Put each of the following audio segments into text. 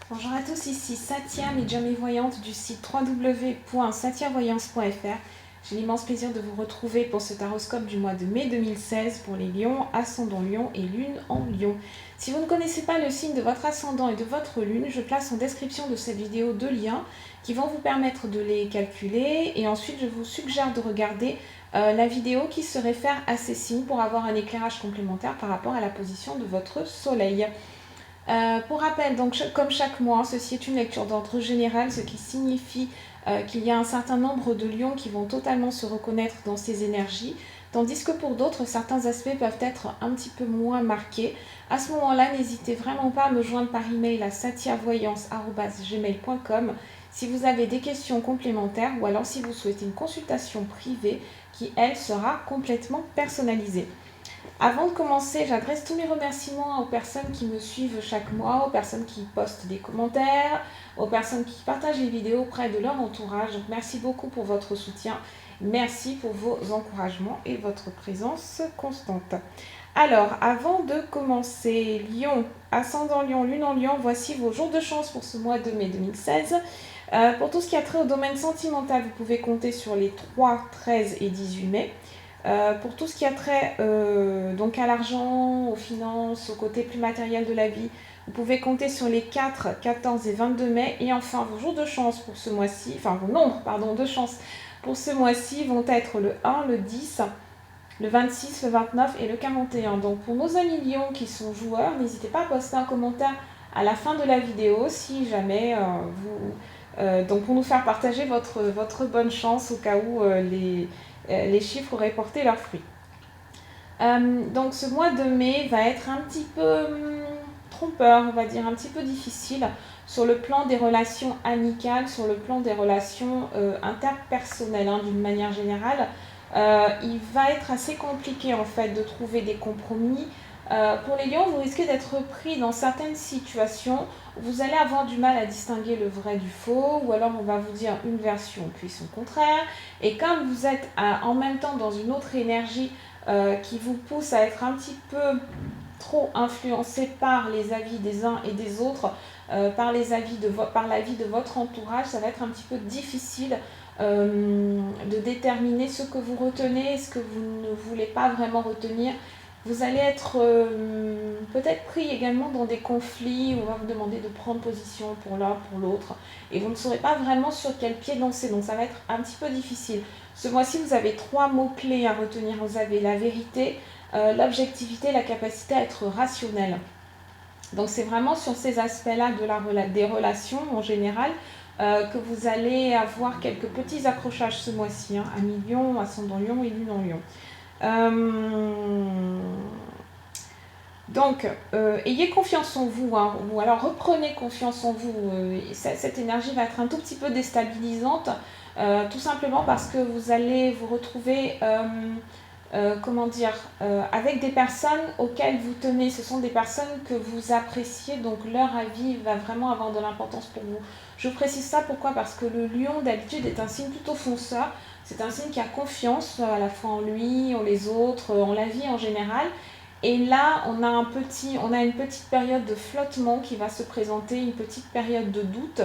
Bonjour à tous, ici Satia, médium et voyante du site www.satiavoyance.fr. J'ai l'immense plaisir de vous retrouver pour ce taroscope du mois de mai 2016 pour les lions, ascendant lion et lune en lion. Si vous ne connaissez pas le signe de votre ascendant et de votre lune, je place en description de cette vidéo deux liens qui vont vous permettre de les calculer et ensuite je vous suggère de regarder la vidéo qui se réfère à ces signes pour avoir un éclairage complémentaire par rapport à la position de votre soleil. Pour rappel, donc, comme chaque mois, ceci est une lecture d'ordre général, ce qui signifie qu'il y a un certain nombre de lions qui vont totalement se reconnaître dans ces énergies, tandis que pour d'autres, certains aspects peuvent être un petit peu moins marqués. À ce moment-là, n'hésitez vraiment pas à me joindre par email à satiavoyance@gmail.com si vous avez des questions complémentaires ou alors si vous souhaitez une consultation privée qui, elle, sera complètement personnalisée. Avant de commencer, j'adresse tous mes remerciements aux personnes qui me suivent chaque mois, aux personnes qui postent des commentaires, aux personnes qui partagent les vidéos auprès de leur entourage. Donc merci beaucoup pour votre soutien, merci pour vos encouragements et votre présence constante. Alors, avant de commencer, Lion, ascendant Lion, lune en Lion, voici vos jours de chance pour ce mois de mai 2016. Pour tout ce qui a trait au domaine sentimental, vous pouvez compter sur les 3, 13 et 18 mai. Pour tout ce qui a trait donc à l'argent, aux finances, au côté plus matériel de la vie, vous pouvez compter sur les 4, 14 et 22 mai. Et enfin, vos jours de chance pour ce mois-ci, enfin vos nombres de chance pour ce mois-ci vont être le 1, le 10, le 26, le 29 et le 41. Donc pour nos amis Lions qui sont joueurs, n'hésitez pas à poster un commentaire à la fin de la vidéo si jamais donc pour nous faire partager votre bonne chance au cas où les chiffres auraient porté leurs fruits. Donc ce mois de mai va être un petit peu trompeur, on va dire, un petit peu difficile sur le plan des relations amicales, sur le plan des relations interpersonnelles d'une manière générale. Il va être assez compliqué en fait de trouver des compromis. Pour les lions, vous risquez d'être pris dans certaines situations où vous allez avoir du mal à distinguer le vrai du faux, ou alors on va vous dire une version puis son contraire. Et comme vous êtes en même temps dans une autre énergie qui vous pousse à être un petit peu trop influencé par les avis des uns et des autres, par l'avis de votre entourage, ça va être un petit peu difficile de déterminer ce que vous retenez et ce que vous ne voulez pas vraiment retenir. Vous allez être peut-être pris également dans des conflits où on va vous demander de prendre position pour l'un, pour l'autre, et vous ne saurez pas vraiment sur quel pied danser, donc ça va être un petit peu difficile. Ce mois-ci, vous avez 3 mots-clés à retenir. Vous avez la vérité, l'objectivité, la capacité à être rationnel. Donc c'est vraiment sur ces aspects-là des relations en général que vous allez avoir quelques petits accrochages ce mois-ci, amis Lion, ascendant Lion et lune en Lion. Donc, ayez confiance en vous, ou alors reprenez confiance en vous. Cette énergie va être un tout petit peu déstabilisante, tout simplement parce que vous allez vous retrouver, avec des personnes auxquelles vous tenez. Ce sont des personnes que vous appréciez, donc leur avis va vraiment avoir de l'importance pour vous. Je précise ça pourquoi? Parce que le lion d'habitude est un signe plutôt fonceur. C'est un signe qui a confiance à la fois en lui, en les autres, en la vie en général. Et là, on a une petite période de flottement qui va se présenter, une petite période de doute,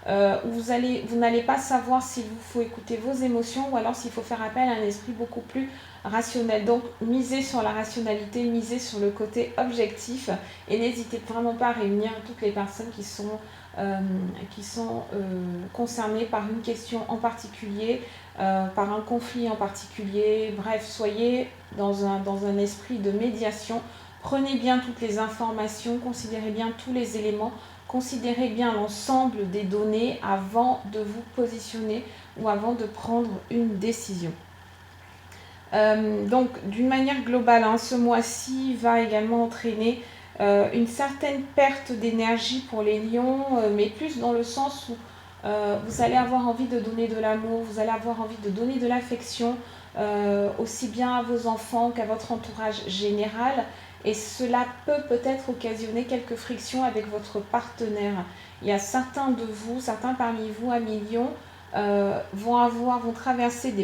où vous n'allez pas savoir s'il vous faut écouter vos émotions ou alors s'il faut faire appel à un esprit beaucoup plus rationnel. Donc, misez sur la rationalité, misez sur le côté objectif et n'hésitez vraiment pas à réunir toutes les personnes qui sont concernées par une question en particulier, par un conflit en particulier. Bref, soyez dans un esprit de médiation. Prenez bien toutes les informations, considérez bien tous les éléments, considérez bien l'ensemble des données avant de vous positionner ou avant de prendre une décision. Donc, d'une manière globale, ce mois-ci va également entraîner une certaine perte d'énergie pour les lions, mais plus dans le sens où vous allez avoir envie de donner de l'amour, vous allez avoir envie de donner de l'affection, aussi bien à vos enfants qu'à votre entourage général. Et cela peut peut-être occasionner quelques frictions avec votre partenaire. Il y a certains parmi vous, amis lions, vont traverser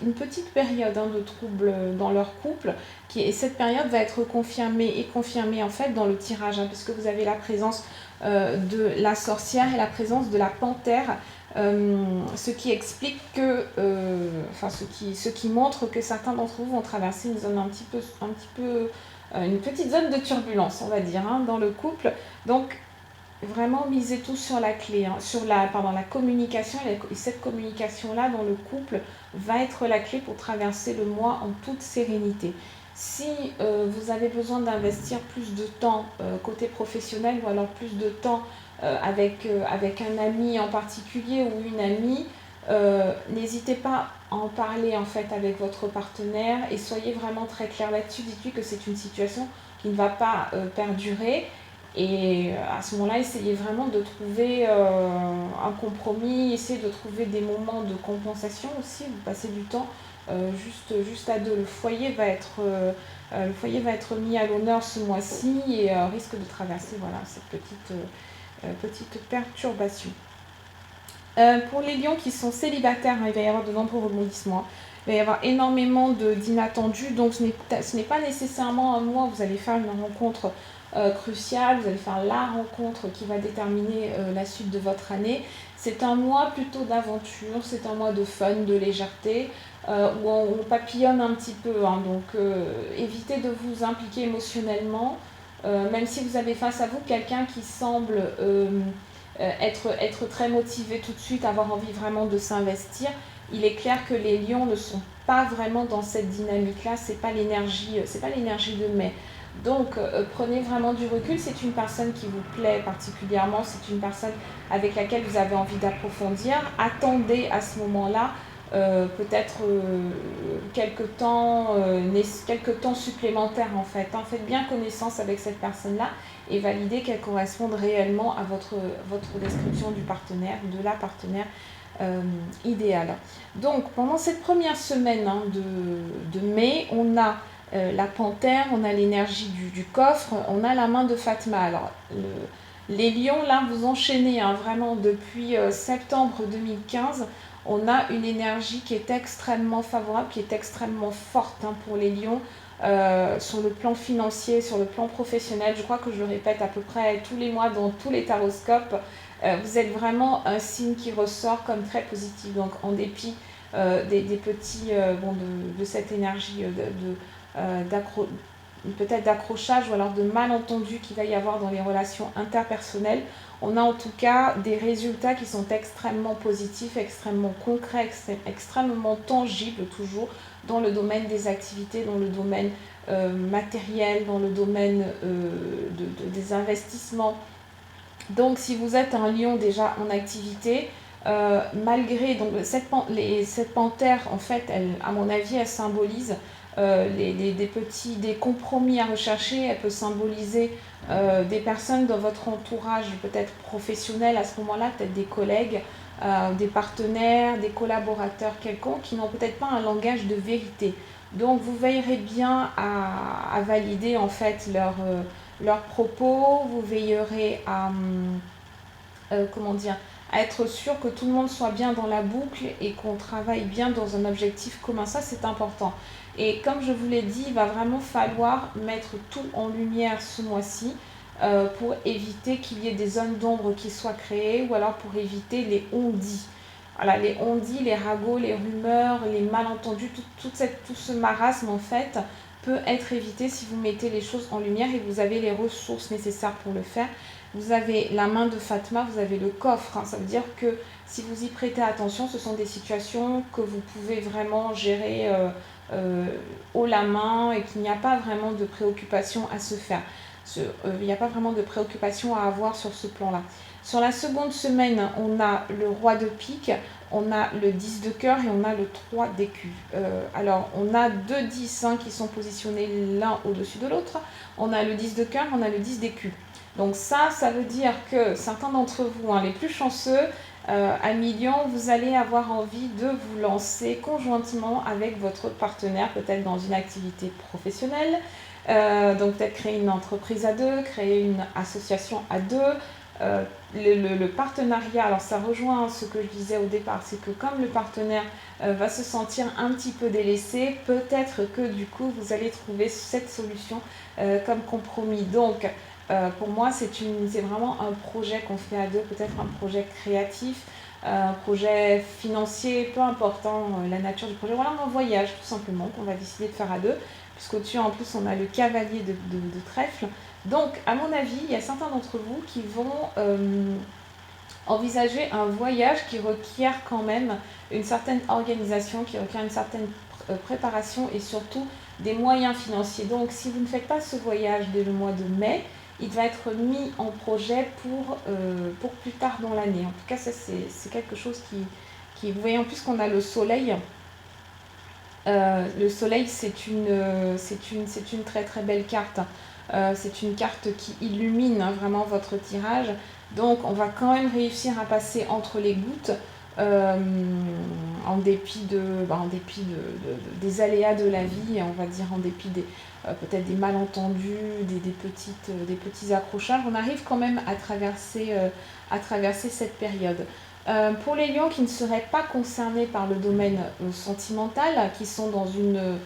une petite période de trouble dans leur couple, et cette période va être confirmée en fait dans le tirage, puisque vous avez la présence de la sorcière et la présence de la panthère, ce qui explique que, ce qui montre que certains d'entre vous vont traverser une zone une petite zone de turbulence, on va dire, hein, dans le couple. Donc, vraiment misez tout sur la clé, hein, sur la communication, et cette communication-là dans le couple va être la clé pour traverser le mois en toute sérénité. Si vous avez besoin d'investir plus de temps côté professionnel, ou alors plus de temps avec un ami en particulier ou une amie, n'hésitez pas à en parler en fait avec votre partenaire et soyez vraiment très clair là-dessus. Dites-lui que c'est une situation qui ne va pas perdurer. Et à ce moment-là, essayez vraiment de trouver un compromis, essayez de trouver des moments de compensation aussi. Vous passez du temps juste à deux. Le foyer va être mis à l'honneur ce mois-ci et risque de traverser cette petite perturbation. Pour les lions qui sont célibataires, il va y avoir de nombreux rebondissements. Il va y avoir énormément d'inattendus. Donc ce n'est pas nécessairement un mois où vous allez faire une rencontre cruciale, vous allez faire la rencontre qui va déterminer la suite de votre année. C'est un mois plutôt d'aventure, c'est un mois de fun, de légèreté, où on papillonne un petit peu, hein. Donc évitez de vous impliquer émotionnellement, même si vous avez face à vous quelqu'un qui semble être très motivé tout de suite, avoir envie vraiment de s'investir. Il est clair que les lions ne sont pas vraiment dans cette dynamique-là, c'est pas l'énergie de mai. Donc prenez vraiment du recul, c'est une personne qui vous plaît particulièrement, c'est une personne avec laquelle vous avez envie d'approfondir. Attendez à ce moment-là peut-être quelques temps supplémentaires en fait. Hein. Faites bien connaissance avec cette personne-là et validez qu'elle corresponde réellement à votre description du partenaire, de la partenaire idéale. Donc pendant cette première semaine de mai, on a la panthère, on a l'énergie du coffre, on a la main de Fatma. Alors, les lions, là, vous enchaînez vraiment depuis septembre 2015. On a une énergie qui est extrêmement favorable, qui est extrêmement forte pour les lions, sur le plan financier, sur le plan professionnel. Je crois que je le répète à peu près tous les mois dans tous les taroscopes. Vous êtes vraiment un signe qui ressort comme très positif. Donc, en dépit des petits, de cette énergie peut-être d'accrochage ou alors de malentendu qu'il va y avoir dans les relations interpersonnelles, on a en tout cas des résultats qui sont extrêmement positifs, extrêmement concrets, extrêmement tangibles toujours dans le domaine des activités, dans le domaine matériel, dans le domaine des investissements. Donc si vous êtes un lion déjà en activité, malgré donc cette panthère, en fait, à mon avis, elle symbolise des compromis à rechercher. Elle peut symboliser des personnes dans votre entourage, peut-être professionnel à ce moment-là, peut-être des collègues, des partenaires, des collaborateurs quelconques qui n'ont peut-être pas un langage de vérité. Donc vous veillerez bien à valider en fait leurs propos, vous veillerez à à être sûr que tout le monde soit bien dans la boucle et qu'on travaille bien dans un objectif commun. Ça, c'est important. Et comme je vous l'ai dit, il va vraiment falloir mettre tout en lumière ce mois-ci pour éviter qu'il y ait des zones d'ombre qui soient créées ou alors pour éviter les on-dit. Voilà, les on-dit, les ragots, les rumeurs, les malentendus, tout ce marasme en fait peut être évité si vous mettez les choses en lumière et vous avez les ressources nécessaires pour le faire. Vous avez la main de Fatma, vous avez le coffre. Ça veut dire que si vous y prêtez attention, ce sont des situations que vous pouvez vraiment gérer haut la main et qu'il n'y a pas vraiment de préoccupation à se faire. Il n'y a pas vraiment de préoccupation à avoir sur ce plan-là. Sur la seconde semaine, on a le roi de pique, on a le 10 de cœur et on a le 3 d'écu. Alors, on a deux 10 qui sont positionnés l'un au-dessus de l'autre. On a le 10 de cœur, on a le 10 d'écu. Donc ça veut dire que certains d'entre vous, les plus chanceux, à Lion, vous allez avoir envie de vous lancer conjointement avec votre partenaire, peut-être dans une activité professionnelle, donc peut-être créer une entreprise à deux, créer une association à deux. Le partenariat, alors ça rejoint ce que je disais au départ, c'est que comme le partenaire va se sentir un petit peu délaissé, peut-être que du coup vous allez trouver cette solution comme compromis. Donc Pour moi, c'est vraiment un projet qu'on fait à deux, peut-être un projet créatif, un projet financier, peu importe la nature du projet. Voilà, un voyage tout simplement qu'on va décider de faire à deux, puisqu'au-dessus en plus on a le cavalier de trèfle. Donc à mon avis, il y a certains d'entre vous qui vont envisager un voyage qui requiert quand même une certaine organisation, qui requiert une certaine préparation et surtout des moyens financiers. Donc si vous ne faites pas ce voyage dès le mois de mai, il va être mis en projet pour plus tard dans l'année. En tout cas, ça c'est quelque chose qui... Vous voyez en plus qu'on a le soleil. Le soleil, c'est une très très belle carte. C'est une carte qui illumine vraiment votre tirage. Donc on va quand même réussir à passer entre les gouttes en dépit des aléas de la vie, on va dire en dépit peut-être des malentendus, des petits accrochages. On arrive quand même à traverser cette période. Pour les lions qui ne seraient pas concernés par le domaine sentimental, qui sont dans une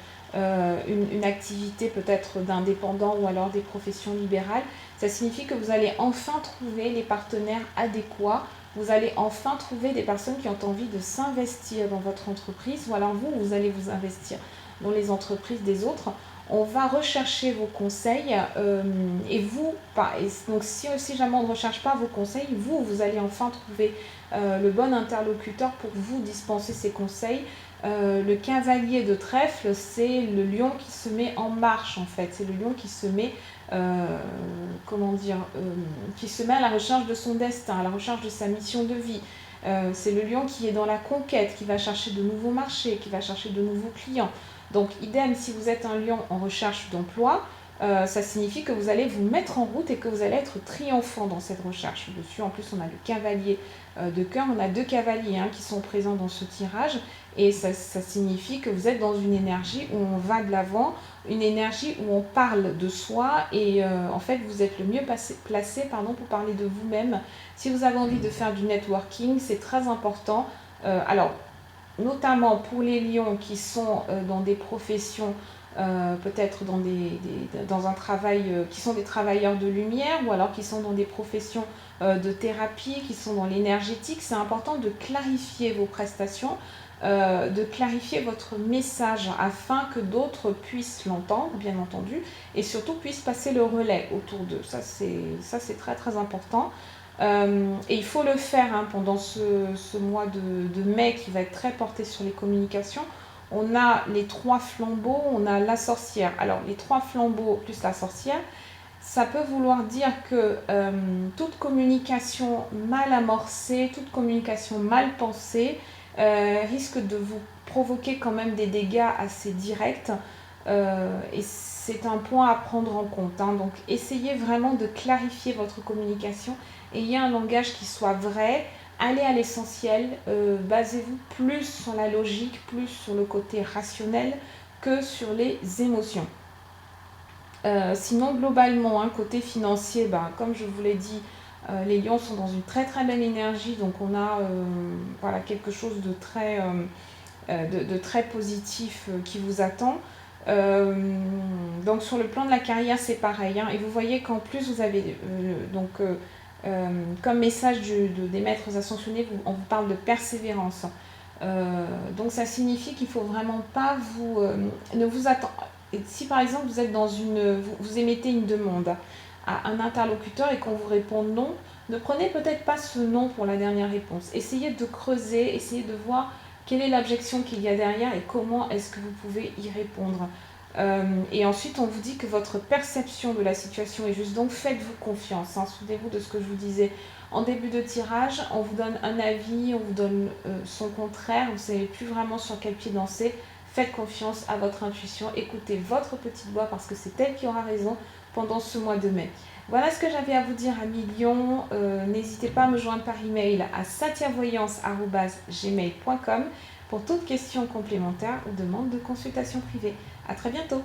activité peut-être d'indépendant ou alors des professions libérales, ça signifie que vous allez enfin trouver les partenaires adéquats, vous allez enfin trouver des personnes qui ont envie de s'investir dans votre entreprise, ou alors vous allez vous investir dans les entreprises des autres. On va rechercher vos conseils et vous, donc si jamais on ne recherche pas vos conseils, vous allez enfin trouver le bon interlocuteur pour vous dispenser ces conseils. Le cavalier de trèfle, c'est le lion qui se met en marche en fait, c'est le lion qui se met qui se met à la recherche de son destin, à la recherche de sa mission de vie. C'est le lion qui est dans la conquête, qui va chercher de nouveaux marchés, qui va chercher de nouveaux clients. Donc idem, si vous êtes un lion en recherche d'emploi, ça signifie que vous allez vous mettre en route et que vous allez être triomphant dans cette recherche. Dessus, en plus, on a le cavalier de cœur, on a 2 cavaliers qui sont présents dans ce tirage, et ça signifie que vous êtes dans une énergie où on va de l'avant, une énergie où on parle de soi, et en fait, vous êtes le mieux placé pour parler de vous-même. Si vous avez envie de faire du networking, c'est très important. Alors, notamment pour les lions qui sont dans des professions peut-être dans un travail, qui sont des travailleurs de lumière, ou alors qui sont dans des professions de thérapie, qui sont dans l'énergétique, c'est important de clarifier vos prestations, de clarifier votre message afin que d'autres puissent l'entendre, bien entendu, et surtout puissent passer le relais autour d'eux. Ça, c'est très très important. Et il faut le faire pendant ce mois de mai qui va être très porté sur les communications. On a les 3 flambeaux, on a la sorcière. Alors les 3 flambeaux plus la sorcière, ça peut vouloir dire que toute communication mal amorcée, toute communication mal pensée risque de vous provoquer quand même des dégâts assez directs. Et c'est un point à prendre en compte. Donc essayez vraiment de clarifier votre communication. Ayez un langage qui soit vrai. Allez à l'essentiel, basez-vous plus sur la logique, plus sur le côté rationnel que sur les émotions. Sinon, globalement, côté financier, comme je vous l'ai dit, les lions sont dans une très très belle énergie, donc on a quelque chose de très positif qui vous attend. Donc sur le plan de la carrière, c'est pareil, et vous voyez qu'en plus vous avez comme message des maîtres ascensionnés, on vous parle de persévérance. Donc ça signifie qu'il ne faut vraiment pas ne vous attendre. Si par exemple vous êtes vous émettez une demande à un interlocuteur et qu'on vous répond non, ne prenez peut-être pas ce non pour la dernière réponse. Essayez de creuser, essayez de voir quelle est l'objection qu'il y a derrière et comment est-ce que vous pouvez y répondre. Et ensuite, on vous dit que votre perception de la situation est juste, donc faites-vous confiance. Souvenez-vous de ce que je vous disais en début de tirage, on vous donne un avis, on vous donne son contraire, vous ne savez plus vraiment sur quel pied danser. Faites confiance à votre intuition, écoutez votre petite voix parce que c'est elle qui aura raison pendant ce mois de mai. Voilà ce que j'avais à vous dire, amis Lions. N'hésitez pas à me joindre par email à satiavoyance@gmail.com pour toute question complémentaire ou demande de consultation privée. À très bientôt.